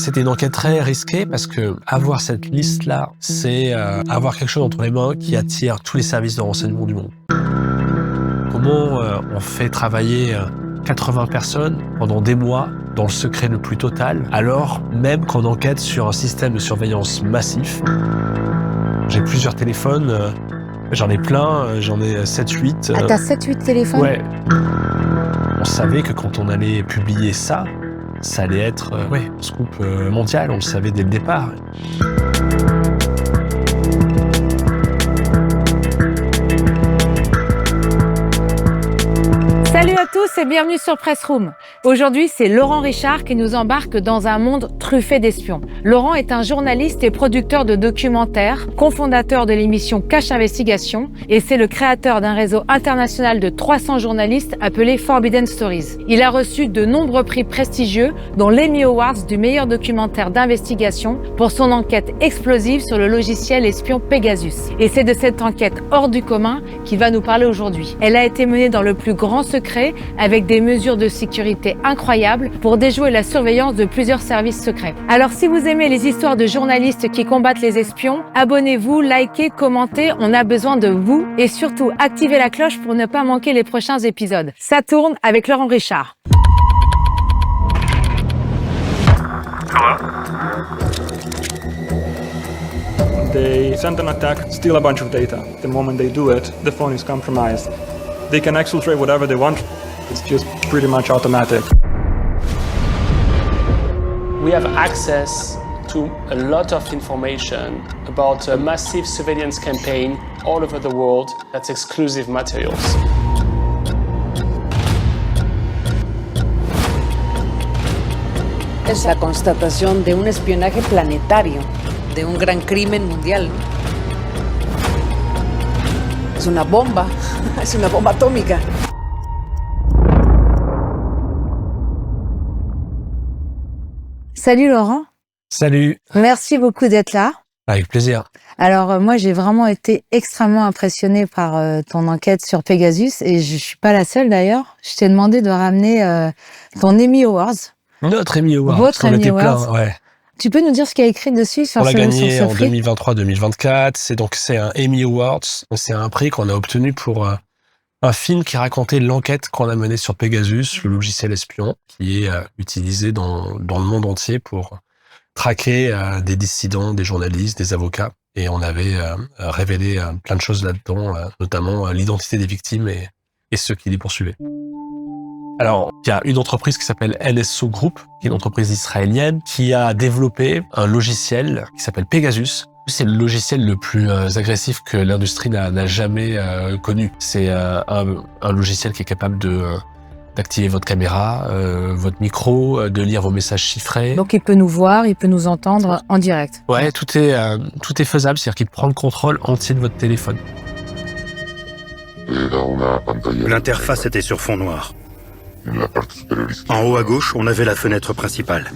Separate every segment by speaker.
Speaker 1: C'était une enquête très risquée parce que avoir cette liste-là, c'est avoir quelque chose entre les mains qui attire tous les services de renseignement du monde. Comment on fait travailler 80 personnes pendant des mois dans le secret le plus total, alors même qu'on enquête sur un système de surveillance massif. J'ai plusieurs téléphones, j'en ai plein, j'en ai 7-8.
Speaker 2: Ah, t'as 7-8 téléphones?
Speaker 1: Ouais. On savait que quand on allait publier ça, ça allait être un scoop mondial, on le savait dès le départ.
Speaker 2: Salut à tous et bienvenue sur Pressroom. Aujourd'hui, c'est Laurent Richard qui nous embarque dans un monde truffé d'espions. Laurent est un journaliste et producteur de documentaires, cofondateur de l'émission Cache Investigation et c'est le créateur d'un réseau international de 300 journalistes appelé Forbidden Stories. Il a reçu de nombreux prix prestigieux, dont l'Emmy Awards du meilleur documentaire d'investigation pour son enquête explosive sur le logiciel espion Pegasus. Et c'est de cette enquête hors du commun qu'il va nous parler aujourd'hui. Elle a été menée dans le plus grand secret avec des mesures de sécurité incroyables pour déjouer la surveillance de plusieurs services secrets. Alors si vous aimez les histoires de journalistes qui combattent les espions, abonnez-vous, likez, commentez, on a besoin de vous et surtout activez la cloche pour ne pas manquer les prochains épisodes. Ça tourne avec Laurent Richard.
Speaker 3: They send an attack, steal a bunch of data. The moment they do it, the phone is compromised. They can exfiltrate whatever they want. It's just pretty much automatic.
Speaker 4: We have access to a lot of information about a massive surveillance campaign all over the world. That's exclusive materials.
Speaker 5: Es la constatación de un espionaje planetario, de un gran crimen mundial. Es una bomba atómica.
Speaker 2: Salut Laurent.
Speaker 1: Salut.
Speaker 2: Merci beaucoup d'être là.
Speaker 1: Avec plaisir.
Speaker 2: Alors moi j'ai vraiment été extrêmement impressionnée par ton enquête sur Pegasus et je suis pas la seule d'ailleurs. Je t'ai demandé de ramener ton Emmy Awards.
Speaker 1: Notre Emmy Awards.
Speaker 2: Votre Emmy Awards.
Speaker 1: Plein, ouais.
Speaker 2: Tu peux nous dire ce qu'il y a écrit dessus sur
Speaker 1: On l'a gagné
Speaker 2: sur
Speaker 1: en
Speaker 2: ce prix
Speaker 1: 2023-2024. C'est un Emmy Awards. C'est un prix qu'on a obtenu pour un film qui racontait l'enquête qu'on a menée sur Pegasus, le logiciel espion, qui est utilisé dans le monde entier pour traquer des dissidents, des journalistes, des avocats. Et on avait révélé plein de choses là-dedans, notamment l'identité des victimes et ceux qui les poursuivaient. Alors, il y a une entreprise qui s'appelle NSO Group, qui est une entreprise israélienne, qui a développé un logiciel qui s'appelle Pegasus. C'est le logiciel le plus agressif que l'industrie n'a jamais connu. C'est un logiciel qui est capable d'activer votre caméra, votre micro, de lire vos messages chiffrés.
Speaker 2: Donc il peut nous voir, il peut nous entendre en direct.
Speaker 1: Ouais, tout est faisable, c'est-à-dire qu'il prend le contrôle entier de votre téléphone.
Speaker 6: L'interface était sur fond noir. En haut à gauche, on avait la fenêtre principale.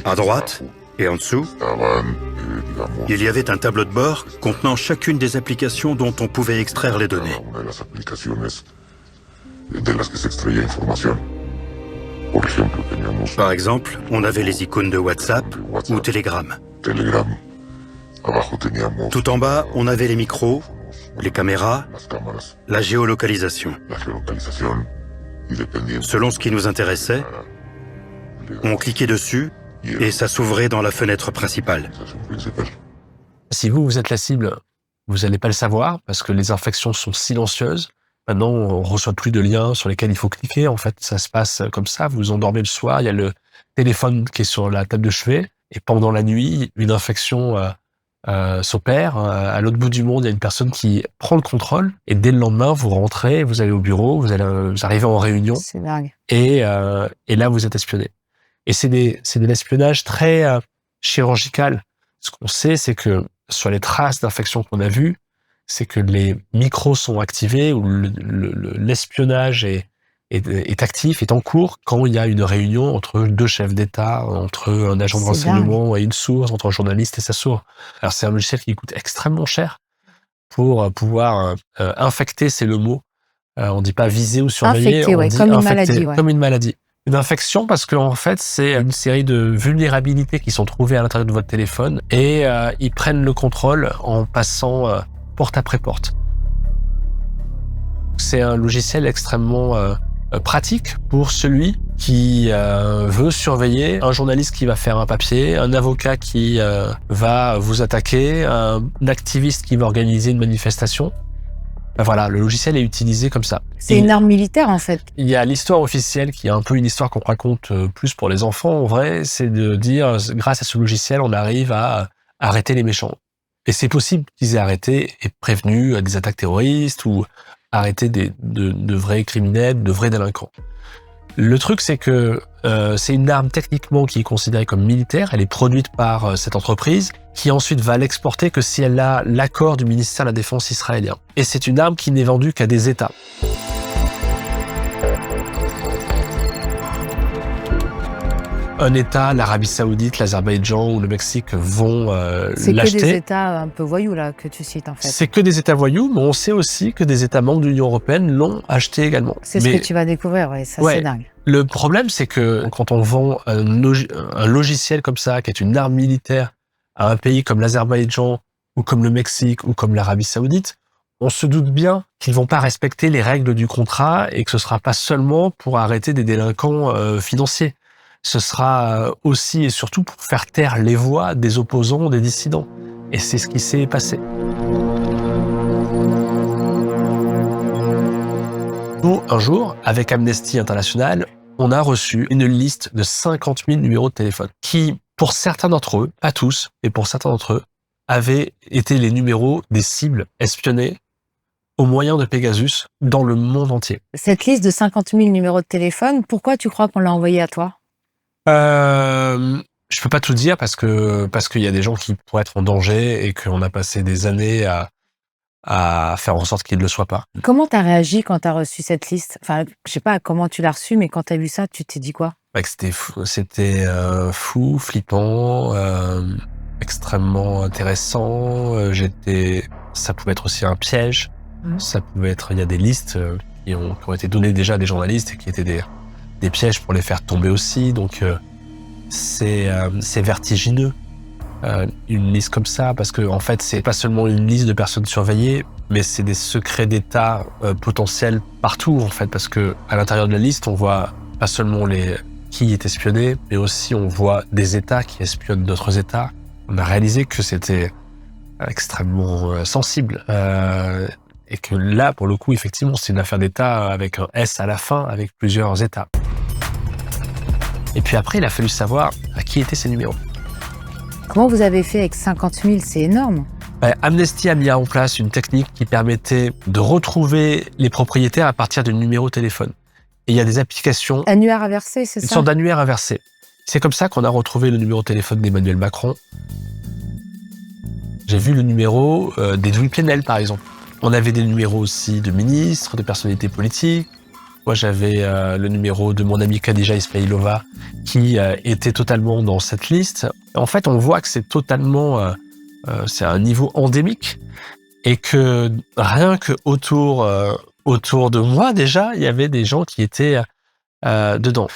Speaker 6: À droite et en dessous, il y avait un tableau de bord contenant chacune des applications dont on pouvait extraire les données. Par exemple, on avait les icônes de WhatsApp ou Telegram. Tout en bas, on avait les micros, les caméras, la géolocalisation. Selon ce qui nous intéressait, on cliquait dessus et ça s'ouvrait dans la fenêtre principale.
Speaker 1: Si vous êtes la cible, vous n'allez pas le savoir parce que les infections sont silencieuses. Maintenant, on reçoit plus de liens sur lesquels il faut cliquer. En fait, ça se passe comme ça. Vous vous endormez le soir, il y a le téléphone qui est sur la table de chevet et pendant la nuit, une infection s'opère. À l'autre bout du monde, il y a une personne qui prend le contrôle et dès le lendemain, vous rentrez, vous allez au bureau, vous arrivez en réunion.
Speaker 2: C'est dingue.
Speaker 1: Et là, vous êtes espionné. Et c'est de l'espionnage très chirurgical. Ce qu'on sait, c'est que sur les traces d'infection qu'on a vues, c'est que les micros sont activés ou l'espionnage est actif, est en cours quand il y a une réunion entre deux chefs d'État, entre un agent de renseignement et une source, entre un journaliste et sa source. Alors c'est un logiciel qui coûte extrêmement cher pour pouvoir infecter, c'est le mot. On dit pas viser ou surveiller,
Speaker 2: infecter,
Speaker 1: on dit
Speaker 2: comme
Speaker 1: infecter,
Speaker 2: une maladie. Ouais.
Speaker 1: Comme une maladie. Une infection parce que en fait, c'est une série de vulnérabilités qui sont trouvées à l'intérieur de votre téléphone et ils prennent le contrôle en passant porte après porte. C'est un logiciel extrêmement pratique pour celui qui veut surveiller un journaliste qui va faire un papier, un avocat qui va vous attaquer, un activiste qui va organiser une manifestation. Ben voilà, le logiciel est utilisé comme ça.
Speaker 2: C'est une arme militaire, en fait.
Speaker 1: Il y a l'histoire officielle qui est un peu une histoire qu'on raconte plus pour les enfants. En vrai, c'est de dire, grâce à ce logiciel, on arrive à arrêter les méchants. Et c'est possible qu'ils aient arrêté et prévenu des attaques terroristes ou arrêté de vrais criminels, de vrais délinquants. Le truc, c'est que c'est une arme techniquement qui est considérée comme militaire. Elle est produite par cette entreprise qui ensuite va l'exporter que si elle a l'accord du ministère de la Défense israélien. Et c'est une arme qui n'est vendue qu'à des États. Un État, l'Arabie Saoudite, l'Azerbaïdjan ou le Mexique vont
Speaker 2: C'est
Speaker 1: l'acheter.
Speaker 2: que des États un peu voyous, là, que tu cites, en fait.
Speaker 1: C'est que des États voyous, mais on sait aussi que des États membres de l'Union européenne l'ont acheté également.
Speaker 2: C'est ce que tu vas découvrir, ouais, ça c'est dingue.
Speaker 1: Le problème, c'est que quand on vend un logiciel comme ça, qui est une arme militaire, à un pays comme l'Azerbaïdjan, ou comme le Mexique, ou comme l'Arabie Saoudite, on se doute bien qu'ils vont pas respecter les règles du contrat et que ce sera pas seulement pour arrêter des délinquants financiers. Ce sera aussi et surtout pour faire taire les voix des opposants, des dissidents. Et c'est ce qui s'est passé. Nous, un jour, avec Amnesty International, on a reçu une liste de 50 000 numéros de téléphone qui, pour certains d'entre eux, pas tous, mais pour certains d'entre eux, avaient été les numéros des cibles espionnées au moyen de Pegasus dans le monde entier.
Speaker 2: Cette liste de 50 000 numéros de téléphone, pourquoi tu crois qu'on l'a envoyée à toi ?
Speaker 1: Je peux pas tout dire parce qu'il y a des gens qui pourraient être en danger et qu'on a passé des années à faire en sorte qu'ils ne le soient pas.
Speaker 2: Comment t'as réagi quand t'as reçu cette liste ? Enfin, je sais pas comment tu l'as reçue, mais quand t'as vu ça, tu t'es dit quoi ?
Speaker 1: C'était fou, flippant, extrêmement intéressant. Ça pouvait être aussi un piège. Ça pouvait être, il y a des listes qui ont été données déjà à des journalistes et qui étaient des pièges pour les faire tomber aussi. Donc c'est vertigineux. Une liste comme ça, parce que en fait, c'est pas seulement une liste de personnes surveillées, mais c'est des secrets d'État potentiels partout, en fait, parce que à l'intérieur de la liste, on voit pas seulement qui est espionné, mais aussi on voit des États qui espionnent d'autres États. On a réalisé que c'était extrêmement sensible, et que là, pour le coup, effectivement, c'est une affaire d'État avec un S à la fin, avec plusieurs États. Et puis après, il a fallu savoir à qui étaient ces numéros.
Speaker 2: Comment vous avez fait avec 50 000 ? C'est énorme.
Speaker 1: Amnesty a mis en place une technique qui permettait de retrouver les propriétaires à partir de numéros de téléphone. Et il y a des applications...
Speaker 2: Annuaire inversé, c'est ça ?
Speaker 1: Une sorte d'annuaire inversé. C'est comme ça qu'on a retrouvé le numéro de téléphone d'Emmanuel Macron. J'ai vu le numéro d'Edoui Plenel, par exemple. On avait des numéros aussi de ministres, de personnalités politiques. Moi, j'avais le numéro de mon amie Khadija Ismailova qui était totalement dans cette liste. En fait, on voit que c'est totalement... c'est un niveau endémique et que rien que autour de moi, déjà, il y avait des gens qui étaient dedans.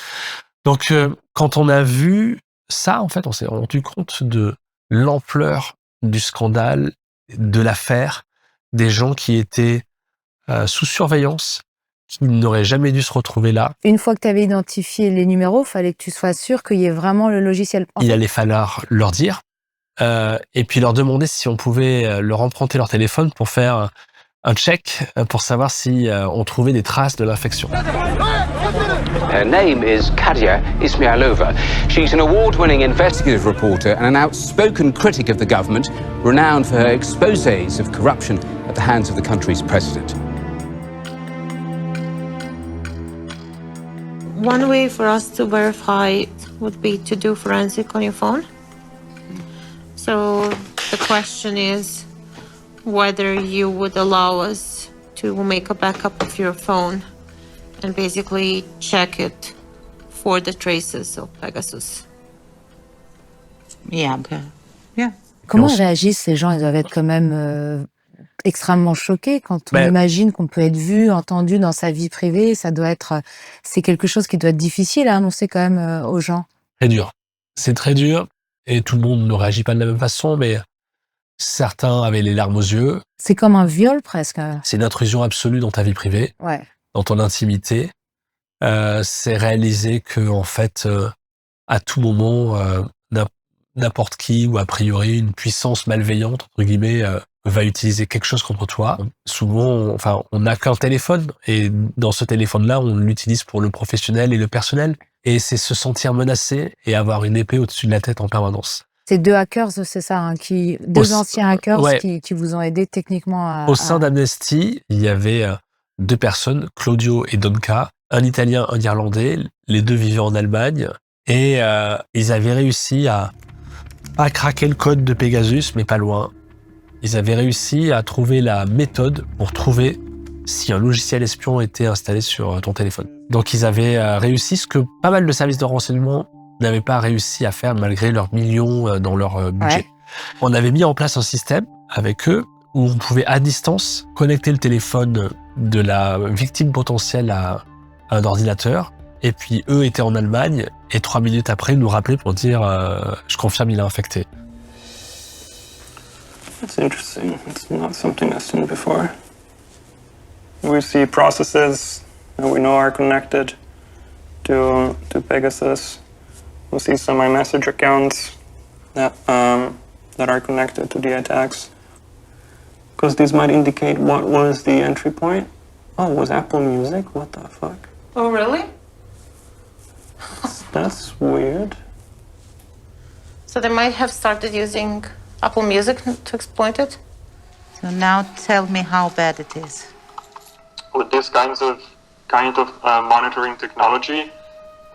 Speaker 1: Donc, quand on a vu ça, en fait, on s'est rendu compte de l'ampleur du scandale, de l'affaire, des gens qui étaient sous surveillance, qui n'auraient jamais dû se retrouver là.
Speaker 2: Une fois que tu avais identifié les numéros, il fallait que tu sois sûr qu'il y ait vraiment le logiciel.
Speaker 1: Il allait falloir leur dire, et puis leur demander si on pouvait leur emprunter leur téléphone pour faire un check, pour savoir si on trouvait des traces de l'infection.
Speaker 7: Her name is Kadia Ismailova. She's an award-winning investigative reporter and an outspoken critic of the government, renowned for her exposés of corruption at the hands of the country's president.
Speaker 8: One way for us to verify would be to do forensic on your phone. So the question is whether you would allow us to make a backup of your phone and basically check it for the traces of Pegasus.
Speaker 5: Yeah, okay. Yeah.
Speaker 2: Comment réagissent ces gens ? Ils doivent être quand même extrêmement choqués quand on imagine qu'on peut être vu, entendu dans sa vie privée. C'est quelque chose qui doit être difficile à annoncer quand même aux gens.
Speaker 1: Très dur. C'est très dur et tout le monde ne réagit pas de la même façon, mais certains avaient les larmes aux yeux.
Speaker 2: C'est comme un viol presque.
Speaker 1: C'est une intrusion absolue dans ta vie privée, dans ton intimité. C'est réaliser que en fait, à tout moment, n'importe qui ou a priori une puissance malveillante entre guillemets va utiliser quelque chose contre toi. Souvent, on n'a qu'un téléphone et dans ce téléphone-là, on l'utilise pour le professionnel et le personnel. Et c'est se sentir menacé et avoir une épée au-dessus de la tête en permanence.
Speaker 2: C'est 2 hackers, c'est ça, hein, deux anciens hackers qui vous ont aidé techniquement
Speaker 1: Au sein d'Amnesty, il y avait 2 personnes, Claudio et Donka, un Italien, un Irlandais. Les 2 vivaient en Allemagne et ils avaient réussi à craquer le code de Pegasus, mais pas loin. Ils avaient réussi à trouver la méthode pour trouver si un logiciel espion était installé sur ton téléphone. Donc ils avaient réussi ce que pas mal de services de renseignement n'avaient pas réussi à faire malgré leurs millions dans leur budget. On avait mis en place un système avec eux où on pouvait à distance connecter le téléphone de la victime potentielle à un ordinateur. Et puis eux étaient en Allemagne et 3 minutes après nous rappelaient pour dire je confirme, il est infecté.
Speaker 3: It's interesting. It's not something I've seen before. We see processes that we know are connected to Pegasus. We see some iMessage accounts that are connected to the attacks. Because these might indicate what was the entry point. Oh, it was Apple Music? What the fuck?
Speaker 8: Oh, really?
Speaker 3: That's weird.
Speaker 8: So they might have started using Apple Music to exploit it?
Speaker 9: So now tell me how bad it is.
Speaker 3: With this kind of monitoring technology,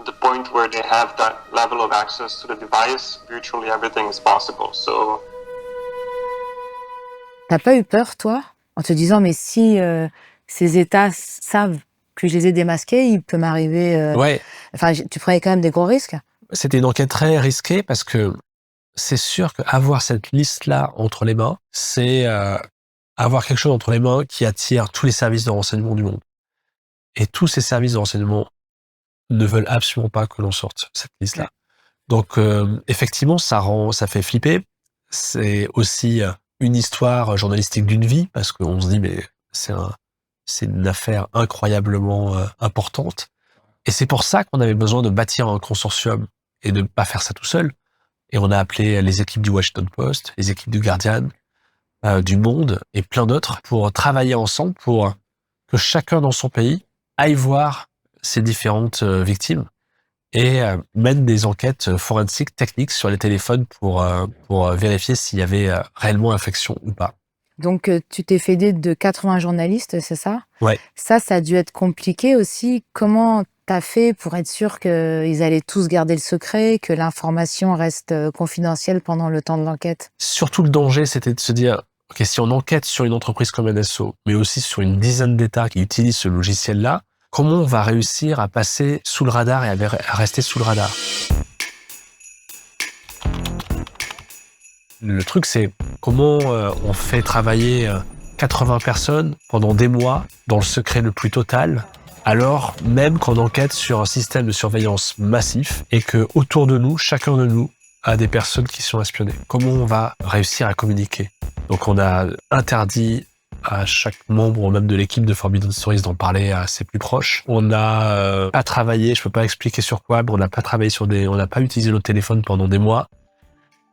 Speaker 3: the point where they have that level of access to the device, virtually everything is possible. So.
Speaker 2: T'as pas eu peur, toi, en te disant mais si ces États savent que je les ai démasqués, il peut m'arriver. Enfin, tu prenais quand même des gros risques.
Speaker 1: C'était une enquête très risquée parce que c'est sûr qu'avoir cette liste-là entre les mains, c'est avoir quelque chose entre les mains qui attire tous les services de renseignement du monde. Et tous ces services de renseignement ne veulent absolument pas que l'on sorte cette liste-là. Donc, effectivement, ça fait flipper. C'est aussi une histoire journalistique d'une vie parce qu'on se dit, mais c'est une affaire incroyablement importante. Et c'est pour ça qu'on avait besoin de bâtir un consortium et de ne pas faire ça tout seul. Et on a appelé les équipes du Washington Post, les équipes du Guardian, du Monde et plein d'autres pour travailler ensemble pour que chacun dans son pays aille voir ces différentes victimes et mène des enquêtes forensiques techniques sur les téléphones pour vérifier s'il y avait réellement infection ou pas.
Speaker 2: Donc, tu t'es fait aider de 80 journalistes, c'est ça?
Speaker 1: Ouais.
Speaker 2: Ça a dû être compliqué aussi. Comment t'as fait pour être sûr qu'ils allaient tous garder le secret, que l'information reste confidentielle pendant le temps de l'enquête?
Speaker 1: Surtout le danger, c'était de se dire, ok, si on enquête sur une entreprise comme NSO, mais aussi sur une dizaine d'États qui utilisent ce logiciel-là, comment on va réussir à passer sous le radar et à rester sous le radar? Le truc, c'est comment on fait travailler 80 personnes pendant des mois dans le secret le plus total, alors même qu'on enquête sur un système de surveillance massif et que autour de nous, chacun de nous a des personnes qui sont espionnées. Comment on va réussir à communiquer? Donc on a interdit à chaque membre même de l'équipe de Forbidden Stories d'en parler à ses plus proches. On n'a pas travaillé, je peux pas expliquer sur quoi, mais on n'a pas travaillé on n'a pas utilisé nos téléphones pendant des mois.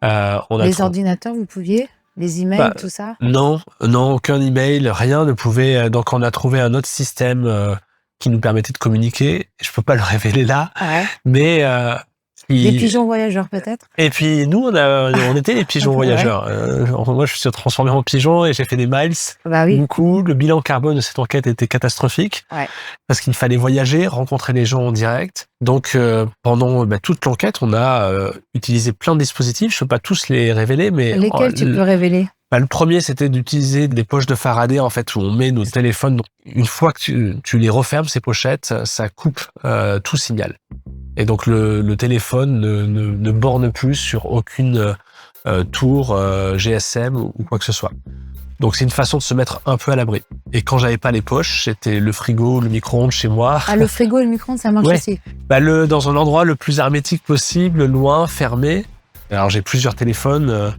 Speaker 2: Les ordinateurs, vous pouviez? Les emails, tout ça?
Speaker 1: Non, aucun email, rien ne pouvait. Donc on a trouvé un autre système qui nous permettait de communiquer. Je peux pas le révéler là, mais
Speaker 2: des pigeons voyageurs peut-être?
Speaker 1: Et puis nous, on était les pigeons voyageurs. Moi, je me suis transformé en pigeon et j'ai fait des miles.
Speaker 2: Bah oui.
Speaker 1: Beaucoup. Le bilan carbone de cette enquête était catastrophique parce qu'il fallait voyager, rencontrer les gens en direct. Donc pendant toute l'enquête, on a utilisé plein de dispositifs. Je peux pas tous les révéler, mais
Speaker 2: lesquels tu peux révéler?
Speaker 1: Le premier, c'était d'utiliser des poches de Faraday, en fait, où on met nos téléphones. Donc, une fois que tu les refermes, ces pochettes, ça coupe tout signal. Et donc, le téléphone ne borne plus sur aucune tour GSM ou quoi que ce soit. Donc c'est une façon de se mettre un peu à l'abri. Et quand j'avais pas les poches, c'était le frigo, le micro-ondes chez moi.
Speaker 2: Ah, le frigo et le micro-ondes, ça marche aussi.
Speaker 1: Dans un endroit le plus hermétique possible, loin, fermé. Alors j'ai plusieurs téléphones,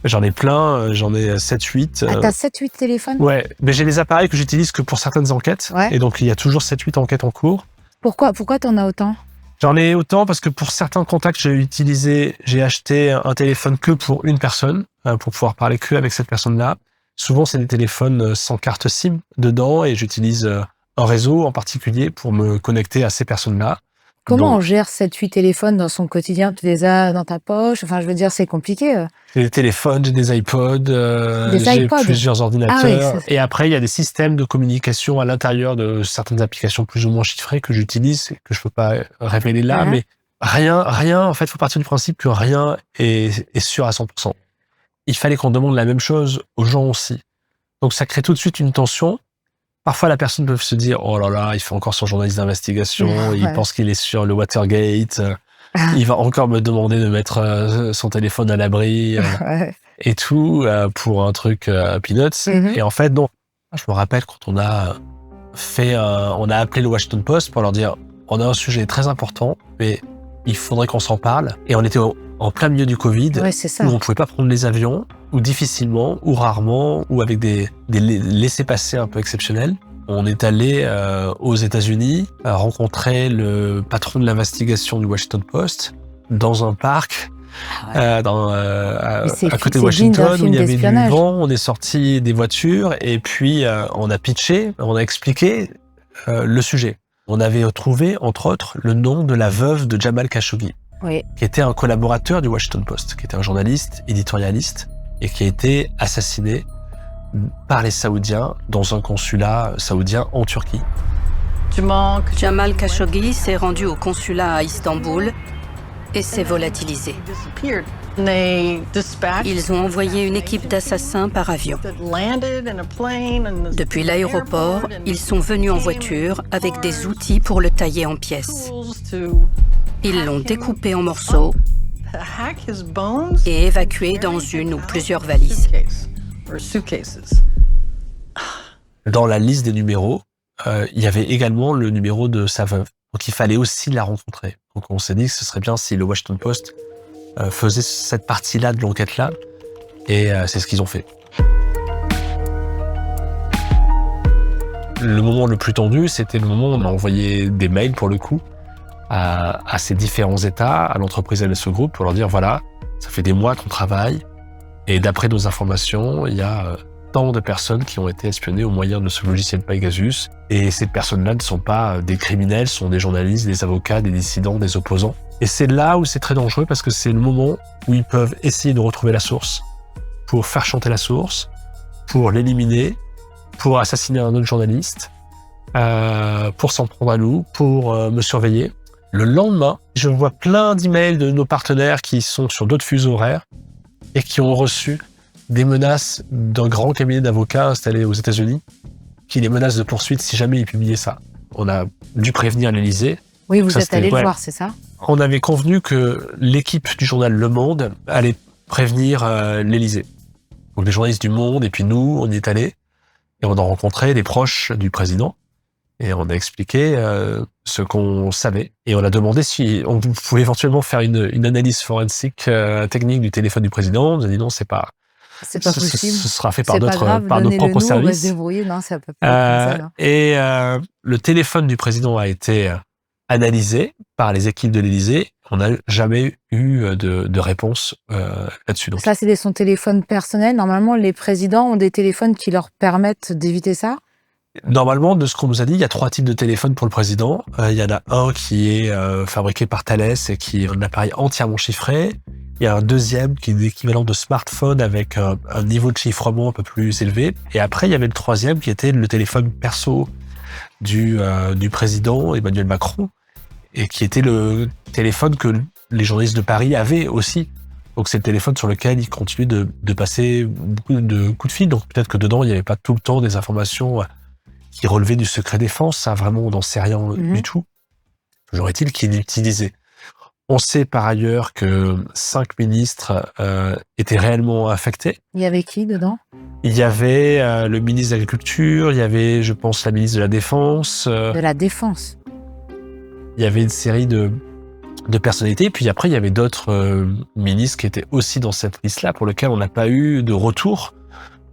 Speaker 1: j'en ai plein, j'en ai 7-8.
Speaker 2: Ah, t'as 7-8 téléphones?
Speaker 1: Ouais, mais j'ai les appareils que j'utilise que pour certaines enquêtes.
Speaker 2: Ouais.
Speaker 1: Et donc il y a toujours 7-8 enquêtes en cours.
Speaker 2: Pourquoi t'en as autant?
Speaker 1: J'en ai autant parce que pour certains contacts, j'ai acheté un téléphone que pour une personne, pour pouvoir parler que avec cette personne-là. Souvent, c'est des téléphones sans carte SIM dedans et j'utilise un réseau en particulier pour me connecter à ces personnes-là.
Speaker 2: Comment on gère 7-8 téléphones dans son quotidien? Tu les as dans ta poche? Enfin, je veux dire, c'est compliqué.
Speaker 1: J'ai des téléphones, j'ai des iPods, j'ai plusieurs ordinateurs.
Speaker 2: Ah oui,
Speaker 1: et après, il y a des systèmes de communication à l'intérieur de certaines applications plus ou moins chiffrées que j'utilise et que je peux pas révéler là. Mais rien, en fait, faut partir du principe que rien est sûr à 100%. Il fallait qu'on demande la même chose aux gens aussi. Donc ça crée tout de suite une tension. Parfois, la personne peut se dire « Oh là là, il fait encore son journaliste d'investigation, il pense qu'il est sur le Watergate, il va encore me demander de mettre son téléphone à l'abri et tout pour un truc peanuts. Et en fait, non. Je me rappelle quand on a appelé le Washington Post pour leur dire « On a un sujet très important, mais il faudrait qu'on s'en parle. » Et on était en plein milieu du Covid, où on pouvait pas prendre les avions, ou difficilement, ou rarement, ou avec des laissez-passer un peu exceptionnels. On est allé aux États-Unis rencontrer le patron de l'investigation du Washington Post dans un parc à côté de Washington où il y avait du vent. On est sorti des voitures et puis on a pitché, on a expliqué le sujet. On avait trouvé, entre autres, le nom de la veuve de Jamal Khashoggi, qui était un collaborateur du Washington Post, qui était un journaliste, éditorialiste, et qui a été assassiné par les Saoudiens dans un consulat saoudien en Turquie.
Speaker 10: Jamal Khashoggi s'est rendu au consulat à Istanbul et s'est volatilisé. Ils ont envoyé une équipe d'assassins par avion. Depuis l'aéroport, ils sont venus en voiture avec des outils pour le tailler en pièces. Ils l'ont découpé en morceaux et évacué dans une ou plusieurs valises.
Speaker 1: Dans la liste des numéros, il y avait également le numéro de sa veuve. Donc il fallait aussi la rencontrer. Donc on s'est dit que ce serait bien si le Washington Post faisait cette partie-là de l'enquête-là. Et c'est ce qu'ils ont fait. Le moment le plus tendu, c'était le moment où on a envoyé des mails, pour le coup, à ces différents États, à l'entreprise LSE Group, pour leur dire, voilà, ça fait des mois qu'on travaille, et d'après nos informations, il y a tant de personnes qui ont été espionnées au moyen de ce logiciel Pegasus, et ces personnes-là ne sont pas des criminels, ce sont des journalistes, des avocats, des dissidents, des opposants. Et c'est là où c'est très dangereux, parce que c'est le moment où ils peuvent essayer de retrouver la source, pour faire chanter la source, pour l'éliminer, pour assassiner un autre journaliste, pour s'en prendre à nous, pour me surveiller. Le lendemain, je vois plein d'emails de nos partenaires qui sont sur d'autres fuseaux horaires et qui ont reçu des menaces d'un grand cabinet d'avocats installé aux États-Unis qui les menace de poursuite si jamais ils publiaient ça. On a dû prévenir l'Élysée.
Speaker 2: Oui, vous êtes allé le voir, c'est ça?
Speaker 1: On avait convenu que l'équipe du journal Le Monde allait prévenir l'Élysée. Donc les journalistes du Monde et puis nous, on y est allés et on a rencontré des proches du président et on a expliqué ce qu'on savait. Et on a demandé si on pouvait éventuellement faire une analyse forensique technique du téléphone du président. On nous a dit non, c'est pas possible. Ce sera fait par nos propres services. On va se débrouiller, non, ça peut pas être comme ça, et le téléphone du président a été analysé par les équipes de l'Élysée. On n'a jamais eu de réponse là-dessus. Donc.
Speaker 2: Ça, c'est son téléphone personnel. Normalement, les présidents ont des téléphones qui leur permettent d'éviter ça?
Speaker 1: Normalement, de ce qu'on nous a dit, il y a 3 types de téléphones pour le président. Il y en a un qui est fabriqué par Thales et qui est un appareil entièrement chiffré. Il y a un deuxième qui est l'équivalent de smartphone avec un niveau de chiffrement un peu plus élevé. Et après, il y avait le troisième qui était le téléphone perso du président Emmanuel Macron et qui était le téléphone que les journalistes de Paris avaient aussi. Donc c'est le téléphone sur lequel il continue de passer beaucoup de coups de fil. Donc peut-être que dedans, il n'y avait pas tout le temps des informations qui relevaient du secret défense. Ça, vraiment, on n'en sait rien du tout. Toujours est-il qu'il l'utilisait. On sait par ailleurs que 5 ministres étaient réellement affectés.
Speaker 2: Il y avait qui dedans?
Speaker 1: Il y avait le ministre de l'Agriculture, il y avait, je pense, la ministre de la Défense.
Speaker 2: De la Défense.
Speaker 1: Il y avait une série de personnalités. Puis après, il y avait d'autres ministres qui étaient aussi dans cette liste-là, pour lesquels on n'a pas eu de retour.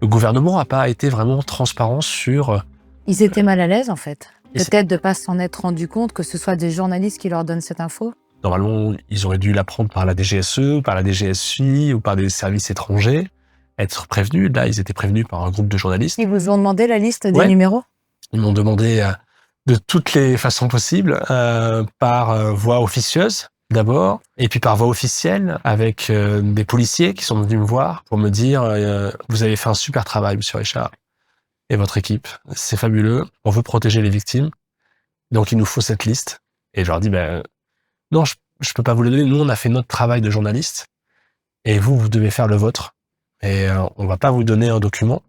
Speaker 1: Le gouvernement n'a pas été vraiment transparent sur...
Speaker 2: Ils étaient mal à l'aise, en fait. Peut-être de ne pas s'en être rendu compte, que ce soit des journalistes qui leur donnent cette info.
Speaker 1: Normalement, ils auraient dû l'apprendre par la DGSE, par la DGSI ou par des services étrangers, être prévenus. Là, ils étaient prévenus par un groupe de journalistes.
Speaker 2: Ils vous ont demandé la liste des numéros?
Speaker 1: Ils m'ont demandé de toutes les façons possibles, par voie officieuse d'abord, et puis par voie officielle avec des policiers qui sont venus me voir pour me dire vous avez fait un super travail, monsieur Richard, et votre équipe, c'est fabuleux, on veut protéger les victimes, donc il nous faut cette liste. Et je leur dis non, je peux pas vous le donner, nous on a fait notre travail de journaliste, et vous devez faire le vôtre, et on va pas vous donner un document,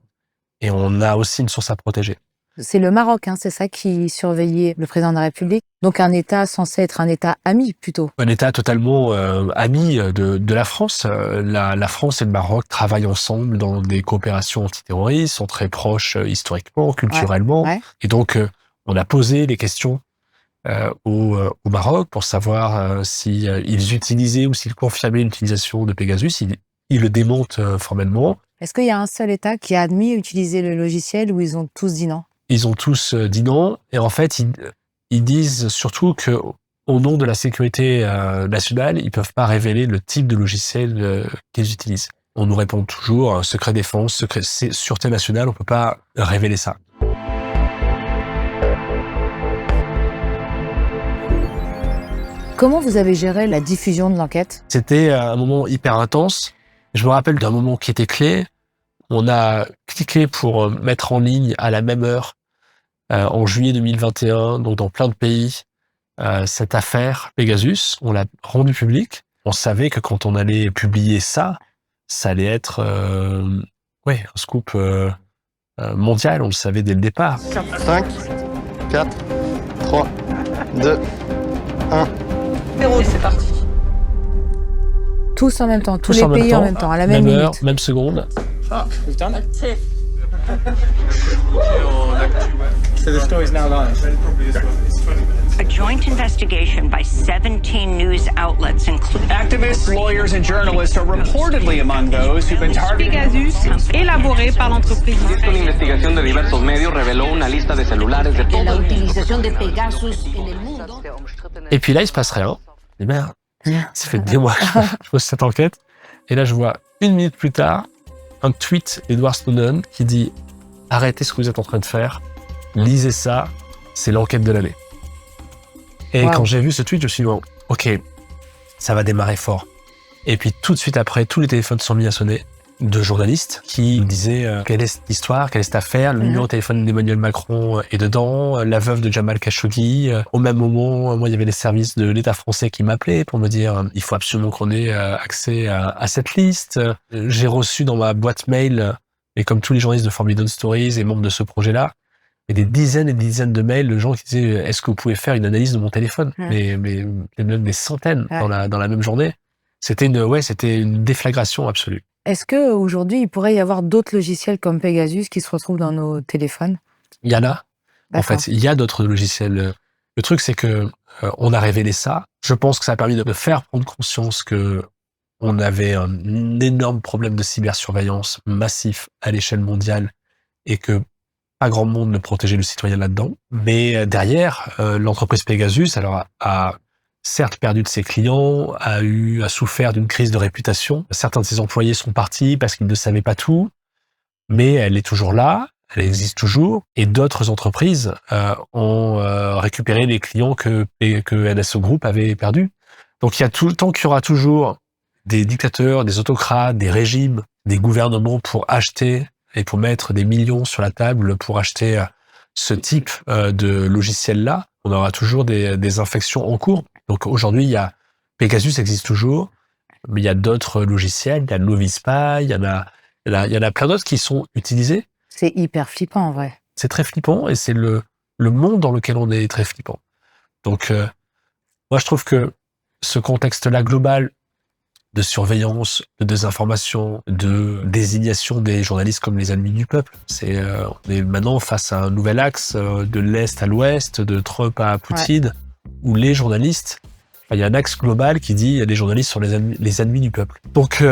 Speaker 1: et on a aussi une source à protéger.
Speaker 2: C'est le Maroc, c'est ça qui surveillait le président de la République. Donc un État censé être un État ami, plutôt.
Speaker 1: Un État totalement ami de la France. La France et le Maroc travaillent ensemble dans des coopérations antiterroristes, sont très proches historiquement, culturellement.
Speaker 2: Ouais.
Speaker 1: Et donc, on a posé des questions au Maroc pour savoir si ils utilisaient ou s'ils confirmaient l'utilisation de Pegasus. Ils le démontent formellement.
Speaker 2: Est-ce qu'il y a un seul État qui a admis utiliser le logiciel ou ils ont tous dit non?
Speaker 1: Ils ont tous dit non, et en fait, ils disent surtout que, au nom de la sécurité nationale, ils peuvent pas révéler le type de logiciel qu'ils utilisent. On nous répond toujours secret défense, secret sûreté nationale, on peut pas révéler ça.
Speaker 2: Comment vous avez géré la diffusion de l'enquête?
Speaker 1: C'était un moment hyper intense. Je me rappelle d'un moment qui était clé. On a cliqué pour mettre en ligne à la même heure, en juillet 2021, donc dans plein de pays, cette affaire Pegasus. On l'a rendu public. On savait que quand on allait publier ça allait être un scoop mondial. On le savait dès le départ.
Speaker 11: 5, 4, 3, 2, 1.
Speaker 5: Et c'est parti.
Speaker 2: Tous en même temps, tous les pays en même temps, à la même minute.
Speaker 1: Heure, même seconde.
Speaker 11: We've done it. So the story's now live.
Speaker 12: A joint investigation by 17 news outlets, including
Speaker 13: activists, lawyers, and journalists, are reportedly among those who've been targeted.
Speaker 14: Pegasus, élaboré par l'entreprise.
Speaker 15: Una investigación de diversos medios reveló una lista de celulares de todo.
Speaker 5: La utilización de Pegasus en el mundo.
Speaker 1: Et puis là, il se passe rien. Et merde, ça fait des mois que je pose cette enquête. Et là, je vois 1 minute plus tard un tweet d'Edward Snowden qui dit « Arrêtez ce que vous êtes en train de faire, lisez ça, c'est l'enquête de l'année. » Et quand j'ai vu ce tweet, je me suis dit « Ok, ça va démarrer fort. » Et puis tout de suite après, tous les téléphones sont mis à sonner de journalistes qui disaient quelle est cette histoire, quelle est cette affaire, le numéro de téléphone d'Emmanuel Macron est dedans, la veuve de Jamal Khashoggi. Au même moment, moi, il y avait les services de l'État français qui m'appelaient pour me dire il faut absolument qu'on ait accès à cette liste. J'ai reçu dans ma boîte mail, et comme tous les journalistes de Forbidden Stories et membres de ce projet-là, et des dizaines et des dizaines de mails de gens qui disaient est-ce que vous pouvez faire une analyse de mon téléphone, mais même des centaines dans la même journée. C'était une déflagration absolue.
Speaker 2: Est-ce qu'aujourd'hui, il pourrait y avoir d'autres logiciels comme Pegasus qui se retrouvent dans nos téléphones?
Speaker 1: Il y en a. En fait, il y a d'autres logiciels. Le truc, c'est que on a révélé ça. Je pense que ça a permis de faire prendre conscience que on avait un énorme problème de cybersurveillance massif à l'échelle mondiale et que pas grand monde ne protégeait le citoyen là-dedans. Mais derrière, l'entreprise Pegasus, a certes perdu de ses clients, a souffert d'une crise de réputation. Certains de ses employés sont partis parce qu'ils ne savaient pas tout, mais elle est toujours là, elle existe toujours, et d'autres entreprises ont récupéré les clients que NSO Group avait perdus. Donc il y a tant qu'il y aura toujours des dictateurs, des autocrates, des régimes, des gouvernements pour acheter et pour mettre des millions sur la table pour acheter ce type de logiciel-là, on aura toujours des infections en cours. Donc aujourd'hui, Pegasus existe toujours, mais il y a d'autres logiciels, il y a Novispy, il y en a plein d'autres qui sont utilisés.
Speaker 2: C'est hyper flippant en vrai.
Speaker 1: C'est très flippant et c'est le monde dans lequel on est très flippant. Donc moi je trouve que ce contexte-là global de surveillance, de désinformation, de désignation des journalistes comme les ennemis du peuple. On est maintenant face à un nouvel axe de l'Est à l'Ouest, de Trump à Poutine, où les journalistes, il y a un axe global qui dit les journalistes sont les ennemis du peuple. Donc,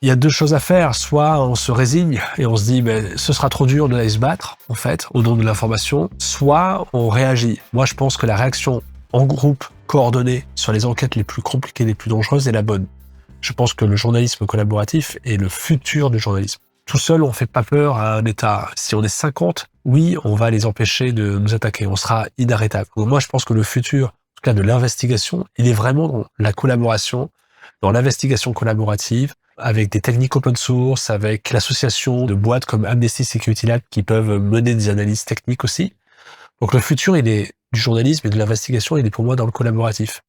Speaker 1: il y a deux choses à faire. Soit on se résigne et on se dit ce sera trop dur d'aller se battre, en fait, au nom de l'information. Soit on réagit. Moi, je pense que la réaction en groupe, coordonnée, sur les enquêtes les plus compliquées, les plus dangereuses, est la bonne. Je pense que le journalisme collaboratif est le futur du journalisme. Tout seul, on fait pas peur à un État. Si on est 50, oui, on va les empêcher de nous attaquer. On sera inarrêtable. Donc moi, je pense que le futur, en tout cas de l'investigation, il est vraiment dans la collaboration, dans l'investigation collaborative, avec des techniques open source, avec l'association de boîtes comme Amnesty Security Lab qui peuvent mener des analyses techniques aussi. Donc le futur, il est du journalisme et de l'investigation, il est pour moi dans le collaboratif.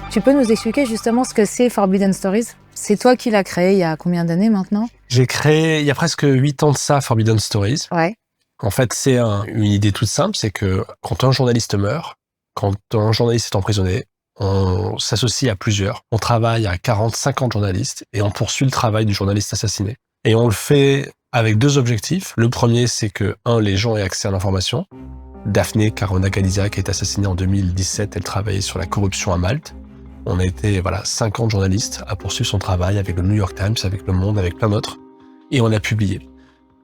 Speaker 2: Tu peux nous expliquer justement ce que c'est Forbidden Stories? C'est toi qui l'as créé il y a combien d'années maintenant?
Speaker 1: J'ai créé, il y a presque 8 ans de ça, Forbidden Stories.
Speaker 2: Ouais.
Speaker 1: En fait, c'est une idée toute simple, c'est que quand un journaliste meurt, quand un journaliste est emprisonné, on s'associe à plusieurs. On travaille à 40, 50 journalistes et on poursuit le travail du journaliste assassiné. Et on le fait avec deux objectifs. Le premier, c'est que, les gens aient accès à l'information. Daphne Caruana Galizia, qui est assassinée en 2017, elle travaillait sur la corruption à Malte. On a été 50 journalistes à poursuivre son travail avec le New York Times, avec Le Monde, avec plein d'autres. Et on a publié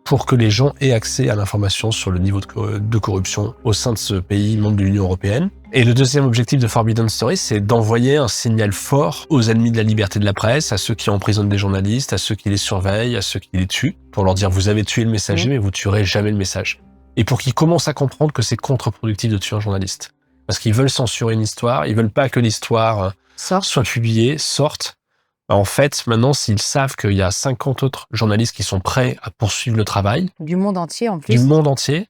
Speaker 1: pour que les gens aient accès à l'information sur le niveau de corruption au sein de ce pays membre de l'Union européenne. Et le deuxième objectif de Forbidden Stories, c'est d'envoyer un signal fort aux ennemis de la liberté de la presse, à ceux qui emprisonnent des journalistes, à ceux qui les surveillent, à ceux qui les tuent, pour leur dire vous avez tué le messager, mais vous tuerez jamais le message. Et pour qu'ils commencent à comprendre que c'est contre-productif de tuer un journaliste. Parce qu'ils veulent censurer une histoire, ils veulent pas que l'histoire soit publiée, sorte. En fait, maintenant, s'ils savent qu'il y a 50 autres journalistes qui sont prêts à poursuivre le travail...
Speaker 2: Du monde entier, en plus.
Speaker 1: Du monde entier.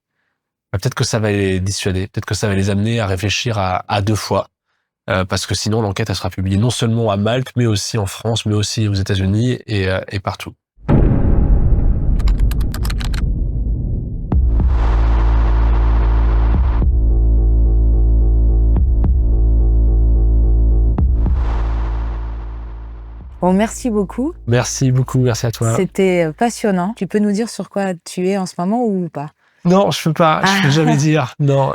Speaker 1: Peut-être que ça va les dissuader. Peut-être que ça va les amener à réfléchir à deux fois. Parce que sinon, l'enquête, elle sera publiée non seulement à Malte, mais aussi en France, mais aussi aux États-Unis et partout.
Speaker 2: Bon, merci beaucoup.
Speaker 1: Merci beaucoup, merci à toi.
Speaker 2: C'était passionnant. Tu peux nous dire sur quoi tu es en ce moment ou pas?
Speaker 1: Non, je peux pas, je peux jamais dire. Non.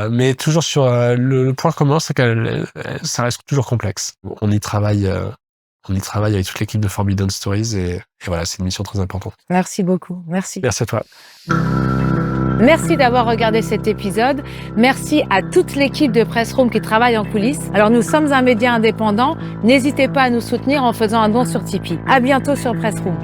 Speaker 1: Mais toujours sur le point commun, c'est que ça reste toujours complexe. On y travaille avec toute l'équipe de Forbidden Stories et voilà, c'est une mission très importante.
Speaker 2: Merci beaucoup, merci.
Speaker 1: Merci à toi.
Speaker 2: Merci d'avoir regardé cet épisode. Merci à toute l'équipe de Pressroom qui travaille en coulisses. Alors, nous sommes un média indépendant. N'hésitez pas à nous soutenir en faisant un don sur Tipeee. À bientôt sur Pressroom.